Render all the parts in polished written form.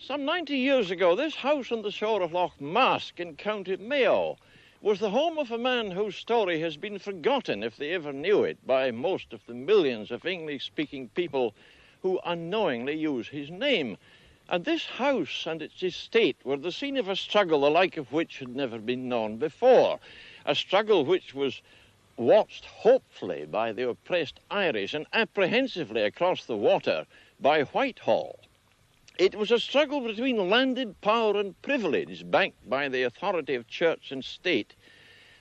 Some 90 years ago, this house on the shore of Loch Mask in County Mayo was the home of a man whose story has been forgotten, if they ever knew it, by most of the millions of English-speaking people who unknowingly use his name. And this house and its estate were the scene of a struggle the like of which had never been known before, a struggle which was watched hopefully by the oppressed Irish and apprehensively across the water by Whitehall. It was a struggle between landed power and privilege, backed by the authority of church and state,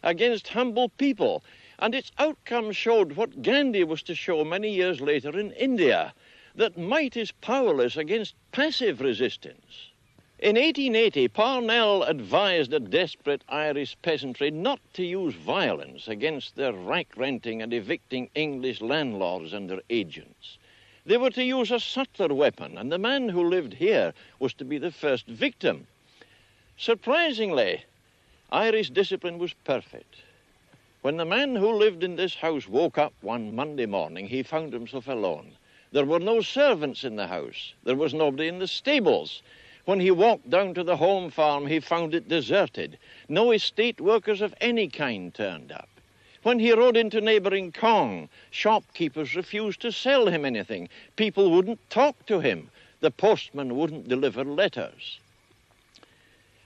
against humble people, and its outcome showed what Gandhi was to show many years later in India, that might is powerless against passive resistance. In 1880, Parnell advised a desperate Irish peasantry not to use violence against their rack-renting and evicting English landlords and their agents. They were to use a subtler weapon, and the man who lived here was to be the first victim. Surprisingly, Irish discipline was perfect. When the man who lived in this house woke up one Monday morning, he found himself alone. There were no servants in the house. There was nobody in the stables. When he walked down to the home farm, he found it deserted. No estate workers of any kind turned up. When he rode into neighbouring Cong, shopkeepers refused to sell him anything. People wouldn't talk to him. The postman wouldn't deliver letters.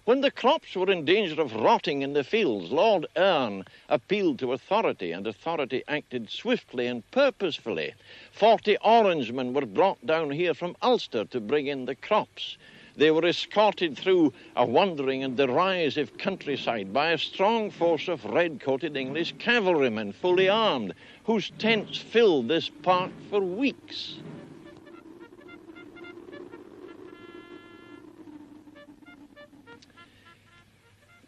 When the crops were in danger of rotting in the fields, Lord Erne appealed to authority, and authority acted swiftly and purposefully. 40 Orangemen were brought down here from Ulster to bring in the crops. They were escorted through a wandering and derisive countryside by a strong force of red-coated English cavalrymen, fully armed, whose tents filled this park for weeks.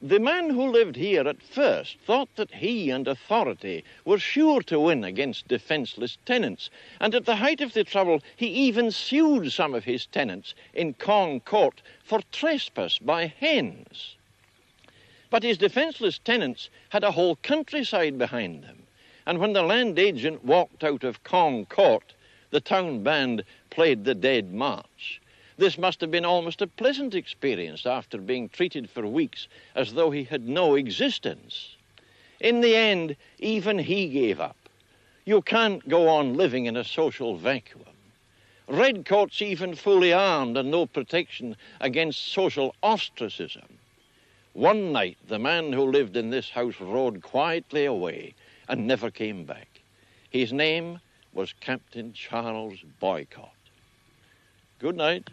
The man who lived here at first thought that he and authority were sure to win against defenceless tenants, and at the height of the trouble he even sued some of his tenants in Cong Court for trespass by hens. But his defenceless tenants had a whole countryside behind them, and when the land agent walked out of Cong Court, the town band played the Dead March. This must have been almost a pleasant experience after being treated for weeks as though he had no existence. In the end, even he gave up. You can't go on living in a social vacuum. Redcoats even fully armed and no protection against social ostracism. One night, the man who lived in this house rode quietly away and never came back. His name was Captain Charles Boycott. Good night.